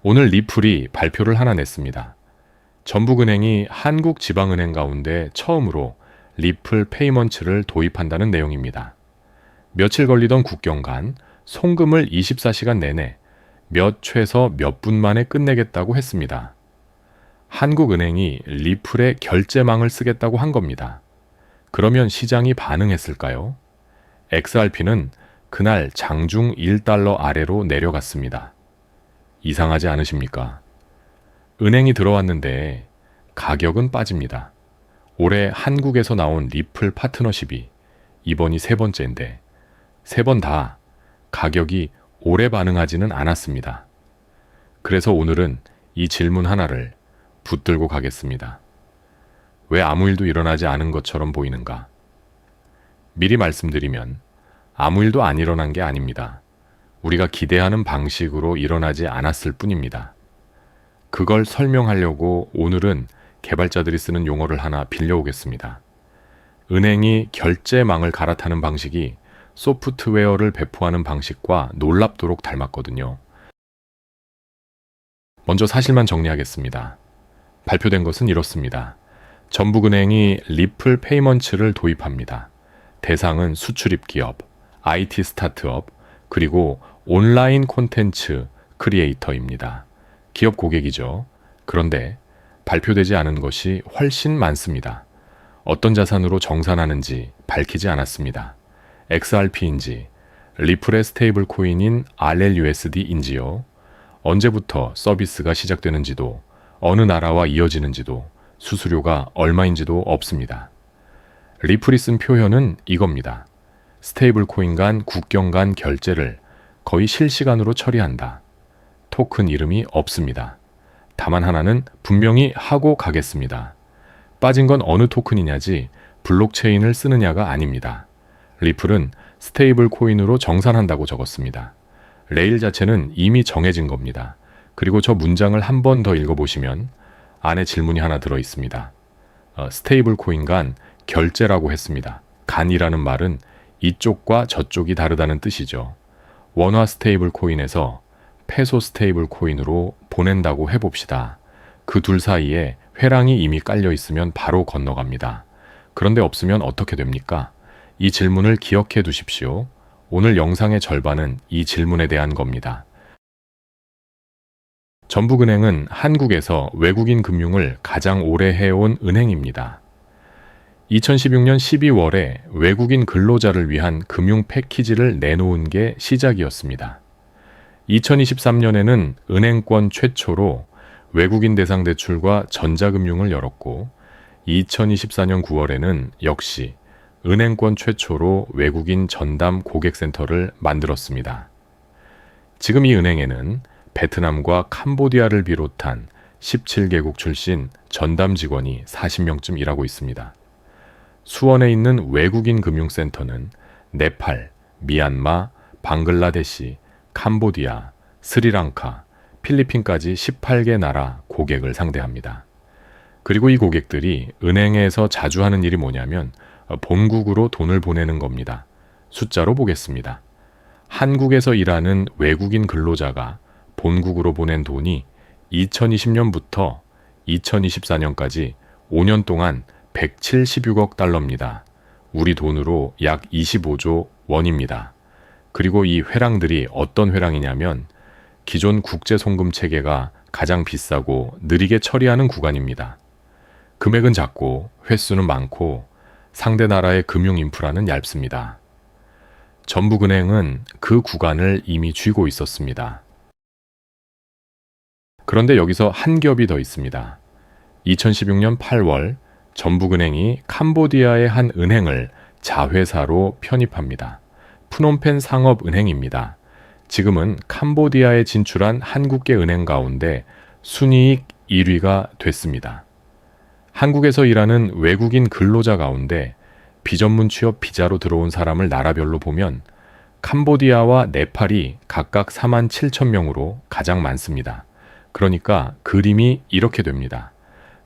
오늘 리플이 발표를 하나 냈습니다. 전북은행이 한국지방은행 가운데 처음으로 리플 페이먼츠를 도입한다는 내용입니다. 며칠 걸리던 국경 간 송금을 24시간 내내 몇 최서 몇 분 만에 끝내겠다고 했습니다. 한국은행이 리플의 결제망을 쓰겠다고 한 겁니다. 그러면 시장이 반응했을까요? XRP는 그날 장중 1달러 아래로 내려갔습니다. 이상하지 않으십니까? 은행이 들어왔는데 가격은 빠집니다. 올해 한국에서 나온 리플 파트너십이 이번이 세 번째인데 세 번 다 가격이 오래 반응하지는 않았습니다. 그래서 오늘은 이 질문 하나를 붙들고 가겠습니다. 왜 아무 일도 일어나지 않은 것처럼 보이는가? 미리 말씀드리면 아무 일도 안 일어난 게 아닙니다. 우리가 기대하는 방식으로 일어나지 않았을 뿐입니다. 그걸 설명하려고 오늘은 개발자들이 쓰는 용어를 하나 빌려오겠습니다. 은행이 결제망을 갈아타는 방식이 소프트웨어를 배포하는 방식과 놀랍도록 닮았거든요. 먼저 사실만 정리하겠습니다. 발표된 것은 이렇습니다. 전북은행이 리플 페이먼츠를 도입합니다. 대상은 수출입 기업, IT 스타트업, 그리고 온라인 콘텐츠 크리에이터입니다. 기업 고객이죠. 그런데 발표되지 않은 것이 훨씬 많습니다. 어떤 자산으로 정산하는지 밝히지 않았습니다. XRP인지, 리플의 스테이블 코인인 RLUSD인지요. 언제부터 서비스가 시작되는지도, 어느 나라와 이어지는지도, 수수료가 얼마인지도 없습니다. 리플이 쓴 표현은 이겁니다. 스테이블 코인 간 국경 간 결제를 거의 실시간으로 처리한다. 토큰 이름이 없습니다. 다만 하나는 분명히 하고 가겠습니다. 빠진 건 어느 토큰이냐지 블록체인을 쓰느냐가 아닙니다. 리플은 스테이블 코인으로 정산한다고 적었습니다. 레일 자체는 이미 정해진 겁니다. 그리고 저 문장을 한 번 더 읽어보시면 안에 질문이 하나 들어 있습니다. 스테이블 코인 간 결제라고 했습니다. 간이라는 말은 이쪽과 저쪽이 다르다는 뜻이죠. 원화 스테이블 코인에서 페소 스테이블 코인으로 보낸다고 해봅시다. 그 둘 사이에 회랑이 이미 깔려 있으면 바로 건너갑니다. 그런데 없으면 어떻게 됩니까? 이 질문을 기억해 두십시오. 오늘 영상의 절반은 이 질문에 대한 겁니다. 전북은행은 한국에서 외국인 금융을 가장 오래 해온 은행입니다. 2016년 12월에 외국인 근로자를 위한 금융 패키지를 내놓은 게 시작이었습니다. 2023년에는 은행권 최초로 외국인 대상 대출과 전자금융을 열었고 2024년 9월에는 역시 은행권 최초로 외국인 전담 고객센터를 만들었습니다. 지금 이 은행에는 베트남과 캄보디아를 비롯한 17개국 출신 전담 직원이 40명쯤 일하고 있습니다. 수원에 있는 외국인 금융센터는 네팔, 미얀마, 방글라데시, 캄보디아, 스리랑카, 필리핀까지 18개 나라 고객을 상대합니다. 그리고 이 고객들이 은행에서 자주 하는 일이 뭐냐면 본국으로 돈을 보내는 겁니다. 숫자로 보겠습니다. 한국에서 일하는 외국인 근로자가 본국으로 보낸 돈이 2020년부터 2024년까지 5년 동안 176억 달러입니다. 우리 돈으로 약 25조 원입니다. 그리고 이 회랑들이 어떤 회랑이냐면 기존 국제 송금 체계가 가장 비싸고 느리게 처리하는 구간입니다. 금액은 작고 횟수는 많고 상대 나라의 금융 인프라는 얇습니다. 전북은행은 그 구간을 이미 쥐고 있었습니다. 그런데 여기서 한 겹이 더 있습니다. 2016년 8월 전북은행이 캄보디아의 한 은행을 자회사로 편입합니다. 프놈펜 상업은행입니다. 지금은 캄보디아에 진출한 한국계 은행 가운데 순이익 1위가 됐습니다. 한국에서 일하는 외국인 근로자 가운데 비전문 취업 비자로 들어온 사람을 나라별로 보면 캄보디아와 네팔이 각각 4만 7천 명으로 가장 많습니다. 그러니까 그림이 이렇게 됩니다.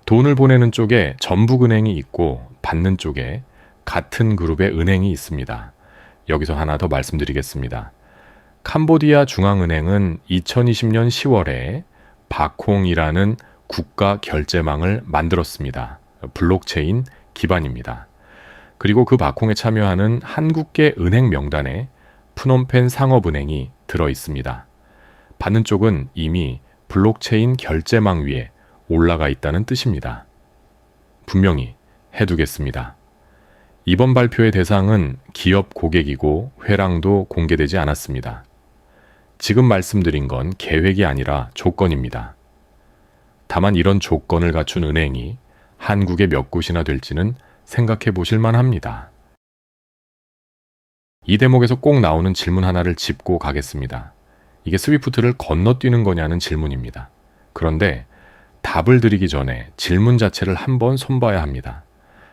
돈을 보내는 쪽에 전북은행이 있고 받는 쪽에 같은 그룹의 은행이 있습니다. 여기서 하나 더 말씀드리겠습니다. 캄보디아 중앙은행은 2020년 10월에 바콩이라는 국가 결제망을 만들었습니다. 블록체인 기반입니다. 그리고 그 바콩에 참여하는 한국계 은행 명단에 프놈펜 상업은행이 들어 있습니다. 받는 쪽은 이미 블록체인 결제망 위에 올라가 있다는 뜻입니다. 분명히 해두겠습니다. 이번 발표의 대상은 기업 고객이고 회랑도 공개되지 않았습니다. 지금 말씀드린 건 계획이 아니라 조건입니다. 다만 이런 조건을 갖춘 은행이 한국에 몇 곳이나 될지는 생각해 보실 만합니다. 이 대목에서 꼭 나오는 질문 하나를 짚고 가겠습니다. 이게 스위프트를 건너뛰는 거냐는 질문입니다. 그런데 답을 드리기 전에 질문 자체를 한번 손봐야 합니다.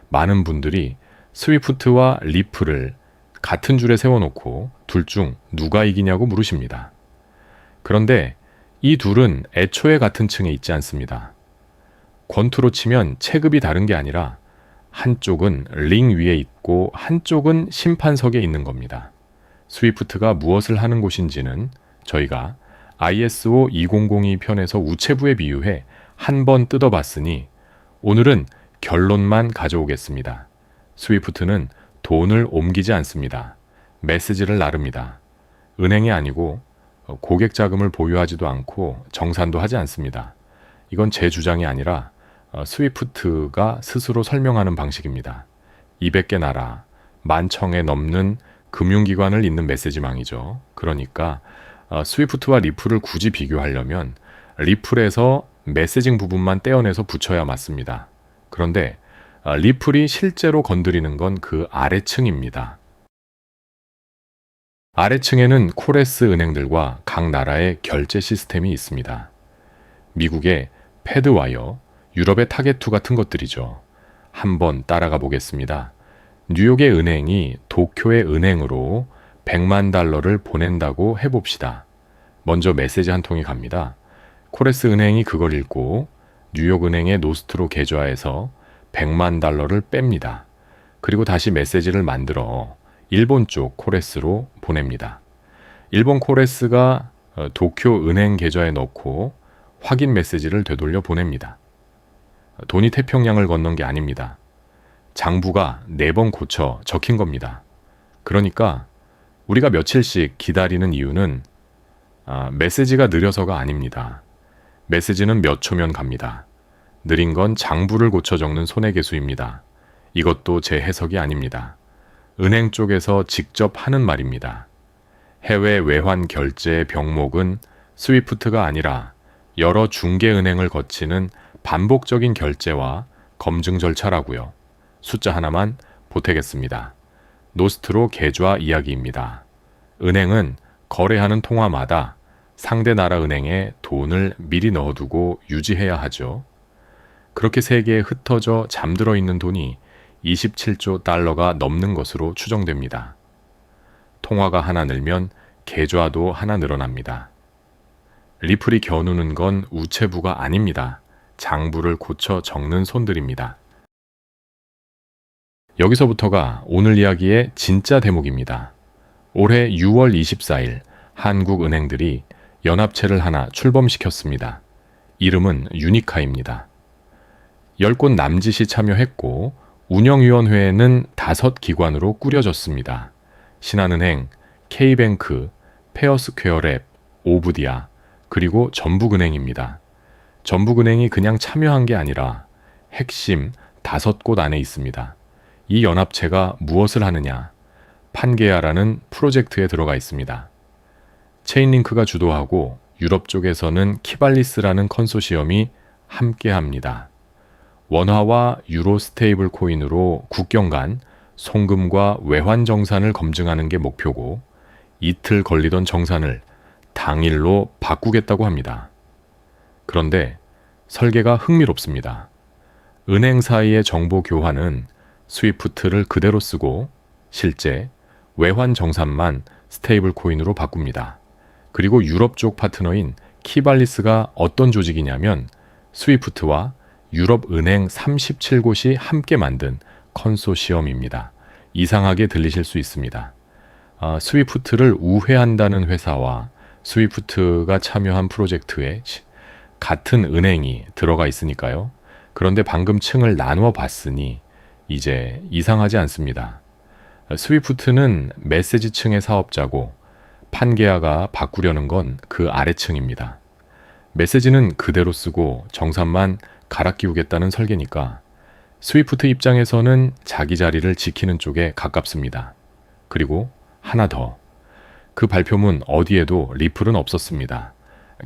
많은 분들이 스위프트와 리플을 같은 줄에 세워놓고 둘 중 누가 이기냐고 물으십니다. 그런데 이 둘은 애초에 같은 층에 있지 않습니다. 권투로 치면 체급이 다른 게 아니라 한쪽은 링 위에 있고 한쪽은 심판석에 있는 겁니다. 스위프트가 무엇을 하는 곳인지는 저희가 ISO 2002 편에서 우체부에 비유해 한 번 뜯어봤으니 오늘은 결론만 가져오겠습니다. 스위프트는 돈을 옮기지 않습니다. 메시지를 나릅니다. 은행이 아니고 고객 자금을 보유하지도 않고 정산도 하지 않습니다. 이건 제 주장이 아니라 스위프트가 스스로 설명하는 방식입니다. 200개 나라, 10,000에 넘는 금융기관을 잇는 메시지망이죠. 그러니까 스위프트와 리플을 굳이 비교하려면 리플에서 메시징 부분만 떼어내서 붙여야 맞습니다. 그런데 리플이 실제로 건드리는 건 그 아래층입니다. 아래층에는 코레스 은행들과 각 나라의 결제 시스템이 있습니다. 미국의 패드와이어, 유럽의 타겟2 같은 것들이죠. 한번 따라가 보겠습니다. 뉴욕의 은행이 도쿄의 은행으로 100만 달러를 보낸다고 해봅시다. 먼저 메시지 한 통이 갑니다. 코레스 은행이 그걸 읽고 뉴욕 은행의 노스트로 계좌에서 100만 달러를 뺍니다. 그리고 다시 메시지를 만들어 일본 쪽 코레스로 보냅니다. 일본 코레스가 도쿄 은행 계좌에 넣고 확인 메시지를 되돌려 보냅니다. 돈이 태평양을 건넌 게 아닙니다. 장부가 4번 고쳐 적힌 겁니다. 그러니까 우리가 며칠씩 기다리는 이유는 메시지가 느려서가 아닙니다. 메시지는 몇 초면 갑니다. 느린 건 장부를 고쳐 적는 손해계수입니다. 이것도 제 해석이 아닙니다. 은행 쪽에서 직접 하는 말입니다. 해외 외환 결제 병목은 스위프트가 아니라 여러 중개은행을 거치는 반복적인 결제와 검증 절차라고요. 숫자 하나만 보태겠습니다. 노스트로 계좌 이야기입니다. 은행은 거래하는 통화마다 상대 나라 은행에 돈을 미리 넣어두고 유지해야 하죠. 그렇게 세계에 흩어져 잠들어 있는 돈이 27조 달러가 넘는 것으로 추정됩니다. 통화가 하나 늘면 계좌도 하나 늘어납니다. 리플이 겨누는 건 우체부가 아닙니다. 장부를 고쳐 적는 손들입니다. 여기서부터가 오늘 이야기의 진짜 대목입니다. 올해 6월 24일 한국 은행들이 연합체를 하나 출범시켰습니다. 이름은 유니카입니다. 10곳 남짓이 참여했고 운영위원회에는 5기관으로 꾸려졌습니다. 신한은행, K뱅크, 페어스퀘어랩, 오브디아, 그리고 전북은행입니다. 전북은행이 그냥 참여한 게 아니라 핵심 5곳 안에 있습니다. 이 연합체가 무엇을 하느냐? 판게아라는 프로젝트에 들어가 있습니다. 체인링크가 주도하고 유럽 쪽에서는 키발리스라는 컨소시엄이 함께합니다. 원화와 유로 스테이블 코인으로 국경 간 송금과 외환 정산을 검증하는 게 목표고 이틀 걸리던 정산을 당일로 바꾸겠다고 합니다. 그런데 설계가 흥미롭습니다. 은행 사이의 정보 교환은 스위프트를 그대로 쓰고 실제 외환 정산만 스테이블 코인으로 바꿉니다. 그리고 유럽 쪽 파트너인 키발리스가 어떤 조직이냐면 스위프트와 유럽 은행 37곳이 함께 만든 컨소시엄입니다. 이상하게 들리실 수 있습니다. 스위프트를 우회한다는 회사와 스위프트가 참여한 프로젝트에 같은 은행이 들어가 있으니까요. 그런데 방금 층을 나누어 봤으니 이제 이상하지 않습니다. 스위프트는 메시지 층의 사업자고 판게아가 바꾸려는 건 그 아래층입니다. 메시지는 그대로 쓰고 정산만 갈아 끼우겠다는 설계니까 스위프트 입장에서는 자기 자리를 지키는 쪽에 가깝습니다. 그리고 하나 더. 그 발표문 어디에도 리플은 없었습니다.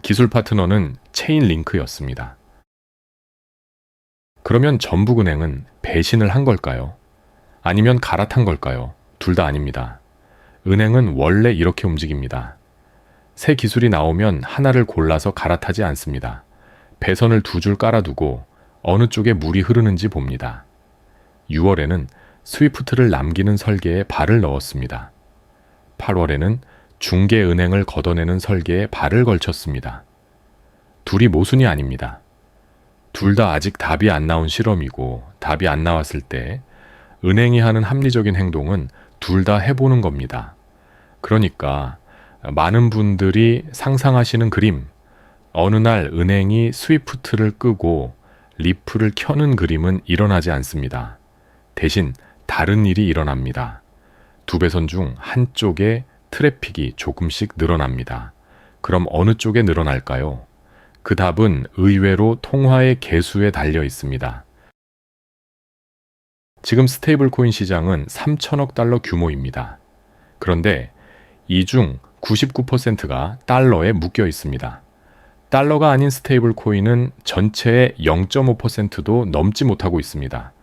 기술 파트너는 체인링크였습니다. 그러면 전북은행은 배신을 한 걸까요? 아니면 갈아탄 걸까요? 둘 다 아닙니다. 은행은 원래 이렇게 움직입니다. 새 기술이 나오면 하나를 골라서 갈아타지 않습니다. 배선을 두 줄 깔아두고 어느 쪽에 물이 흐르는지 봅니다. 6월에는 스위프트를 남기는 설계에 발을 넣었습니다. 8월에는 중개은행을 걷어내는 설계에 발을 걸쳤습니다. 둘이 모순이 아닙니다. 둘 다 아직 답이 안 나온 실험이고 답이 안 나왔을 때 은행이 하는 합리적인 행동은 둘 다 해보는 겁니다. 그러니까 많은 분들이 상상하시는 그림, 어느 날 은행이 스위프트를 끄고 리플을 켜는 그림은 일어나지 않습니다. 대신 다른 일이 일어납니다. 두 배선 중 한쪽에 트래픽이 조금씩 늘어납니다. 그럼 어느 쪽에 늘어날까요? 그 답은 의외로 통화의 개수에 달려 있습니다. 지금 스테이블 코인 시장은 3천억 달러 규모입니다. 그런데 이 중 99%가 달러에 묶여 있습니다. 달러가 아닌 스테이블 코인은 전체의 0.5%도 넘지 못하고 있습니다.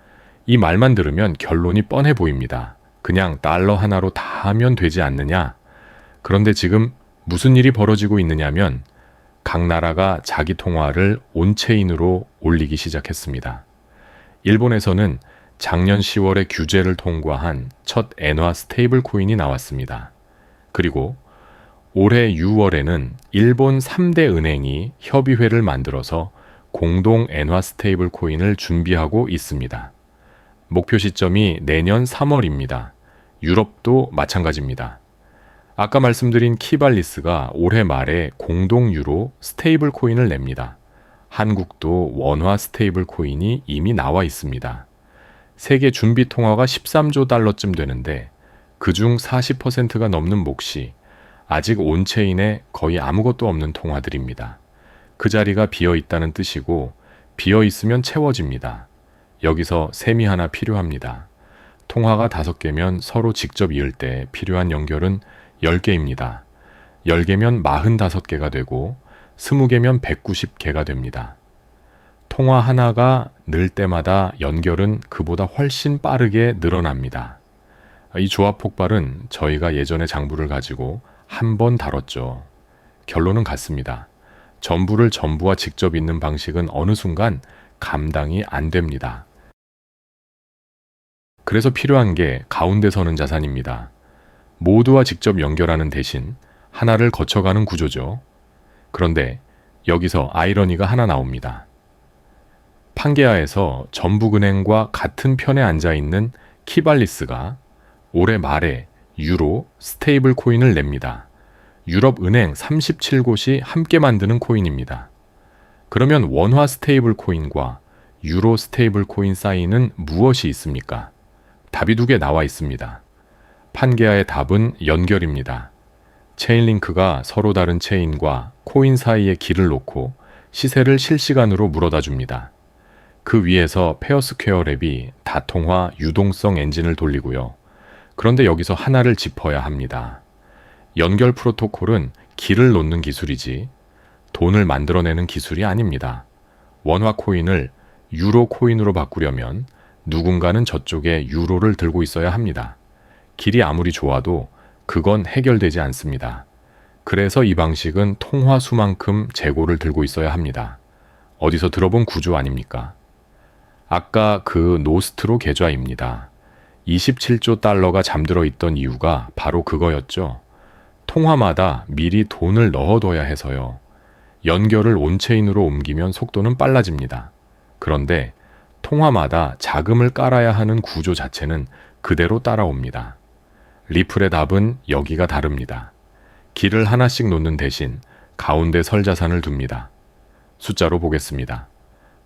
이 말만 들으면 결론이 뻔해 보입니다. 그냥 달러 하나로 다 하면 되지 않느냐? 그런데 지금 무슨 일이 벌어지고 있느냐면 각 나라가 자기 통화를 온체인으로 올리기 시작했습니다. 일본에서는 작년 10월에 규제를 통과한 첫 엔화 스테이블 코인이 나왔습니다. 그리고 올해 6월에는 일본 3대 은행이 협의회를 만들어서 공동 엔화 스테이블 코인을 준비하고 있습니다. 목표 시점이 내년 3월입니다. 유럽도 마찬가지입니다. 아까 말씀드린 키발리스가 올해 말에 공동 유로 스테이블 코인을 냅니다. 한국도 원화 스테이블 코인이 이미 나와 있습니다. 세계 준비 통화가 13조 달러쯤 되는데 그중 40%가 넘는 몫이 아직 온체인에 거의 아무것도 없는 통화들입니다. 그 자리가 비어 있다는 뜻이고 비어 있으면 채워집니다. 여기서 셈이 하나 필요합니다. 통화가 5개면 서로 직접 이을 때 필요한 연결은 10개입니다. 10개면 45개가 되고 20개면 190개가 됩니다. 통화 하나가 늘 때마다 연결은 그보다 훨씬 빠르게 늘어납니다. 이 조합 폭발은 저희가 예전에 장부를 가지고 한 번 다뤘죠. 결론은 같습니다. 전부를 전부와 직접 잇는 방식은 어느 순간 감당이 안 됩니다. 그래서 필요한 게 가운데 서는 자산입니다. 모두와 직접 연결하는 대신 하나를 거쳐가는 구조죠. 그런데 여기서 아이러니가 하나 나옵니다. 판게아에서 전북은행과 같은 편에 앉아있는 키발리스가 올해 말에 유로 스테이블 코인을 냅니다. 유럽 은행 37곳이 함께 만드는 코인입니다. 그러면 원화 스테이블 코인과 유로 스테이블 코인 사이는 무엇이 있습니까? 답이 2개 나와 있습니다. 판게아의 답은 연결입니다. 체인링크가 서로 다른 체인과 코인 사이에 길을 놓고 시세를 실시간으로 물어다 줍니다. 그 위에서 페어스퀘어 랩이 다통화 유동성 엔진을 돌리고요. 그런데 여기서 하나를 짚어야 합니다. 연결 프로토콜은 길을 놓는 기술이지 돈을 만들어내는 기술이 아닙니다. 원화 코인을 유로 코인으로 바꾸려면 누군가는 저쪽에 유로를 들고 있어야 합니다. 길이 아무리 좋아도 그건 해결되지 않습니다. 그래서 이 방식은 통화 수만큼 재고를 들고 있어야 합니다. 어디서 들어본 구조 아닙니까? 아까 그 노스트로 계좌입니다. 27조 달러가 잠들어 있던 이유가 바로 그거였죠. 통화마다 미리 돈을 넣어둬야 해서요. 연결을 온체인으로 옮기면 속도는 빨라집니다. 그런데 통화마다 자금을 깔아야 하는 구조 자체는 그대로 따라옵니다. 리플의 답은 여기가 다릅니다. 길을 하나씩 놓는 대신 가운데 설 자산을 둡니다. 숫자로 보겠습니다.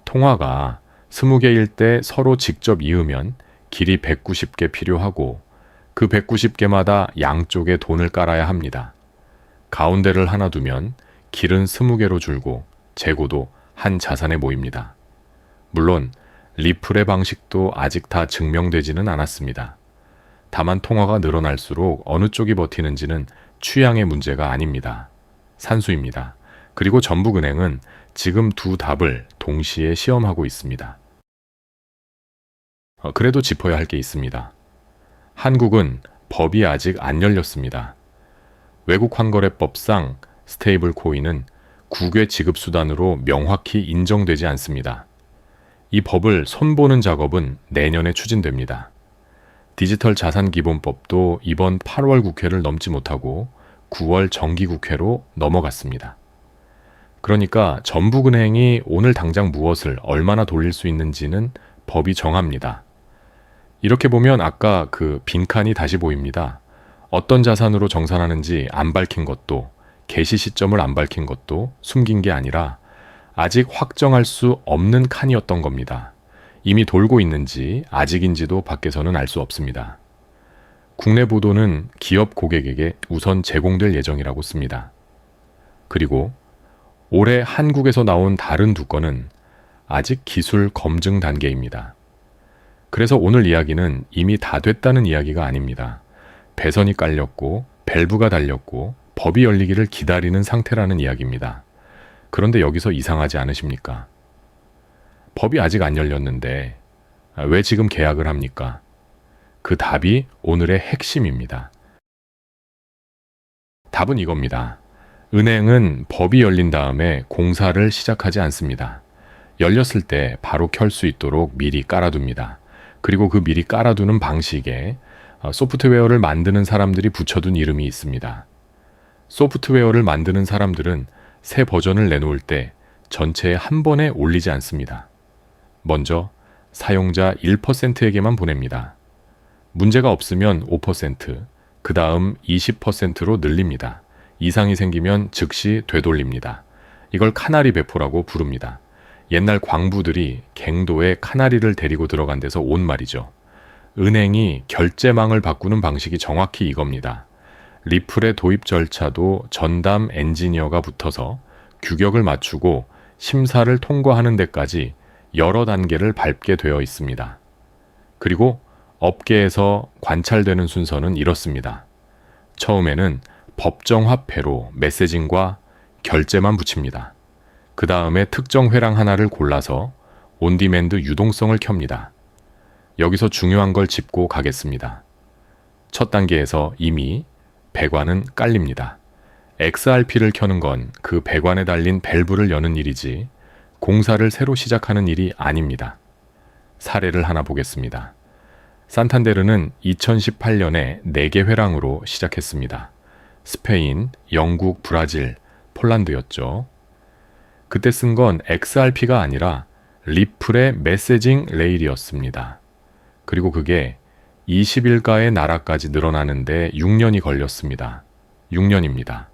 통화가 20개일 때 서로 직접 이으면 길이 190개 필요하고 그 190개마다 양쪽에 돈을 깔아야 합니다. 가운데를 하나 두면 길은 20개로 줄고 재고도 한 자산에 모입니다. 물론 리플의 방식도 아직 다 증명되지는 않았습니다. 다만 통화가 늘어날수록 어느 쪽이 버티는지는 취향의 문제가 아닙니다. 산수입니다. 그리고 전북은행은 지금 두 답을 동시에 시험하고 있습니다. 그래도 짚어야 할 게 있습니다. 한국은 법이 아직 안 열렸습니다. 외국환거래법상 스테이블 코인은 국외 지급수단으로 명확히 인정되지 않습니다. 이 법을 손보는 작업은 내년에 추진됩니다. 디지털 자산기본법도 이번 8월 국회를 넘지 못하고 9월 정기국회로 넘어갔습니다. 그러니까 전북은행이 오늘 당장 무엇을 얼마나 돌릴 수 있는지는 법이 정합니다. 이렇게 보면 아까 그 빈칸이 다시 보입니다. 어떤 자산으로 정산하는지 안 밝힌 것도, 개시 시점을 안 밝힌 것도 숨긴 게 아니라 아직 확정할 수 없는 칸이었던 겁니다. 이미 돌고 있는지 아직인지도 밖에서는 알 수 없습니다. 국내 보도는 기업 고객에게 우선 제공될 예정이라고 씁니다. 그리고 올해 한국에서 나온 다른 두 건은 아직 기술 검증 단계입니다. 그래서 오늘 이야기는 이미 다 됐다는 이야기가 아닙니다. 배선이 깔렸고 밸브가 달렸고 법이 열리기를 기다리는 상태라는 이야기입니다. 그런데 여기서 이상하지 않으십니까? 법이 아직 안 열렸는데 왜 지금 계약을 합니까? 그 답이 오늘의 핵심입니다. 답은 이겁니다. 은행은 법이 열린 다음에 공사를 시작하지 않습니다. 열렸을 때 바로 켤 수 있도록 미리 깔아둡니다. 그리고 그 미리 깔아두는 방식에 소프트웨어를 만드는 사람들이 붙여둔 이름이 있습니다. 소프트웨어를 만드는 사람들은 새 버전을 내놓을 때 전체에 한 번에 올리지 않습니다. 먼저 사용자 1%에게만 보냅니다. 문제가 없으면 5%, 그 다음 20%로 늘립니다. 이상이 생기면 즉시 되돌립니다. 이걸 카나리 배포라고 부릅니다. 옛날 광부들이 갱도에 카나리를 데리고 들어간 데서 온 말이죠. 은행이 결제망을 바꾸는 방식이 정확히 이겁니다. 리플의 도입 절차도 전담 엔지니어가 붙어서 규격을 맞추고 심사를 통과하는 데까지 여러 단계를 밟게 되어 있습니다. 그리고 업계에서 관찰되는 순서는 이렇습니다. 처음에는 법정 화폐로 메시징과 결제만 붙입니다. 그 다음에 특정 회랑 하나를 골라서 온디맨드 유동성을 켭니다. 여기서 중요한 걸 짚고 가겠습니다. 첫 단계에서 이미 배관은 깔립니다. XRP를 켜는 건 그 배관에 달린 밸브를 여는 일이지 공사를 새로 시작하는 일이 아닙니다. 사례를 하나 보겠습니다. 산탄데르는 2018년에 4개 회랑으로 시작했습니다. 스페인, 영국, 브라질, 폴란드였죠. 그때 쓴 건 XRP가 아니라 리플의 메시징 레일이었습니다. 그리고 그게 20일가의 나라까지 늘어나는데 6년이 걸렸습니다. 6년입니다.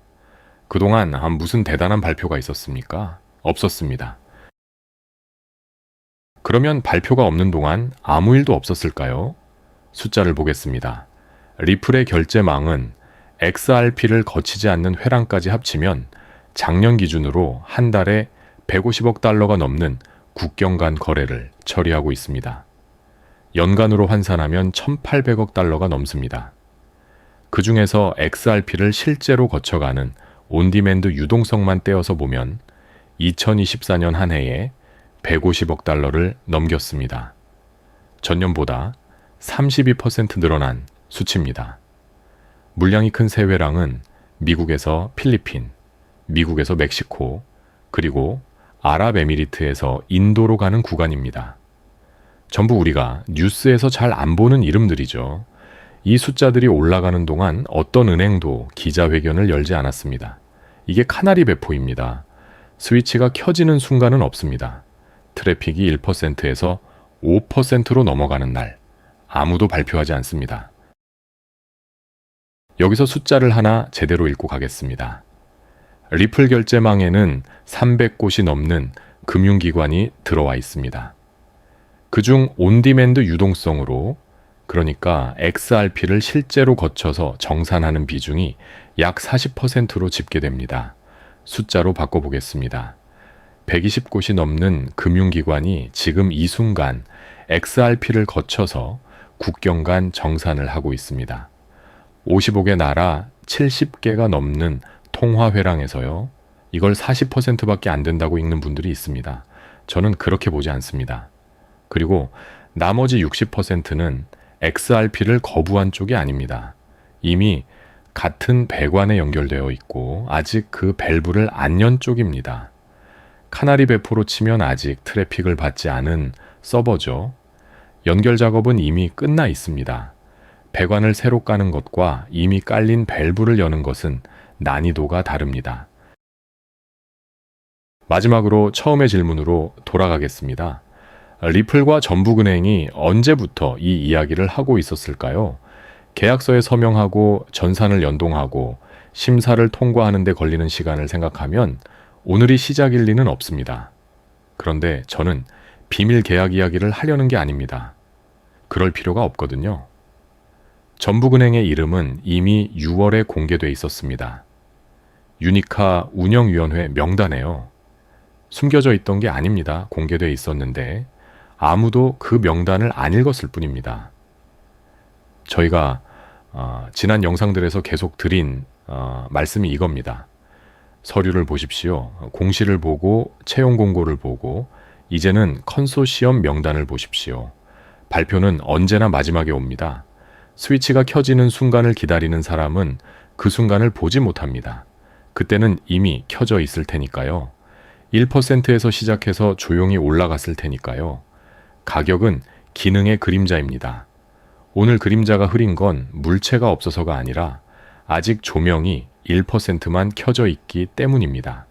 그동안 무슨 대단한 발표가 있었습니까? 없었습니다. 그러면 발표가 없는 동안 아무 일도 없었을까요? 숫자를 보겠습니다. 리플의 결제망은 XRP를 거치지 않는 회랑까지 합치면 작년 기준으로 한 달에 150억 달러가 넘는 국경 간 거래를 처리하고 있습니다. 연간으로 환산하면 1,800억 달러가 넘습니다. 그 중에서 XRP를 실제로 거쳐가는 온디맨드 유동성만 떼어서 보면 2024년 한 해에 150억 달러를 넘겼습니다. 전년보다 32% 늘어난 수치입니다. 물량이 큰 세 회랑은 미국에서 필리핀, 미국에서 멕시코, 그리고 아랍에미리트에서 인도로 가는 구간입니다. 전부 우리가 뉴스에서 잘 안 보는 이름들이죠. 이 숫자들이 올라가는 동안 어떤 은행도 기자회견을 열지 않았습니다. 이게 카나리 배포입니다. 스위치가 켜지는 순간은 없습니다. 트래픽이 1%에서 5%로 넘어가는 날, 아무도 발표하지 않습니다. 여기서 숫자를 하나 제대로 읽고 가겠습니다. 리플 결제망에는 300곳이 넘는 금융기관이 들어와 있습니다. 그중 온디맨드 유동성으로, 그러니까 XRP를 실제로 거쳐서 정산하는 비중이 약 40%로 집계됩니다. 숫자로 바꿔보겠습니다. 120곳이 넘는 금융기관이 지금 이 순간 XRP를 거쳐서 국경 간 정산을 하고 있습니다. 55개 나라 70개가 넘는 통화회랑에서요. 이걸 40%밖에 안 된다고 읽는 분들이 있습니다. 저는 그렇게 보지 않습니다. 그리고 나머지 60%는 XRP를 거부한 쪽이 아닙니다. 이미 같은 배관에 연결되어 있고 아직 그 밸브를 안 연 쪽입니다. 카나리 배포로 치면 아직 트래픽을 받지 않은 서버죠. 연결 작업은 이미 끝나 있습니다. 배관을 새로 까는 것과 이미 깔린 밸브를 여는 것은 난이도가 다릅니다. 마지막으로 처음의 질문으로 돌아가겠습니다. 리플과 전북은행이 언제부터 이 이야기를 하고 있었을까요? 계약서에 서명하고 전산을 연동하고 심사를 통과하는 데 걸리는 시간을 생각하면 오늘이 시작일 리는 없습니다. 그런데 저는 비밀 계약 이야기를 하려는 게 아닙니다. 그럴 필요가 없거든요. 전북은행의 이름은 이미 6월에 공개돼 있었습니다. 유니카 운영위원회 명단에요. 숨겨져 있던 게 아닙니다. 공개돼 있었는데 아무도 그 명단을 안 읽었을 뿐입니다. 저희가 지난 영상들에서 계속 드린 말씀이 이겁니다. 서류를 보십시오. 공시를 보고 채용 공고를 보고 이제는 컨소시엄 명단을 보십시오. 발표는 언제나 마지막에 옵니다. 스위치가 켜지는 순간을 기다리는 사람은 그 순간을 보지 못합니다. 그때는 이미 켜져 있을 테니까요. 1%에서 시작해서 조용히 올라갔을 테니까요. 가격은 기능의 그림자입니다. 오늘 그림자가 흐린 건 물체가 없어서가 아니라 아직 조명이 1%만 켜져 있기 때문입니다.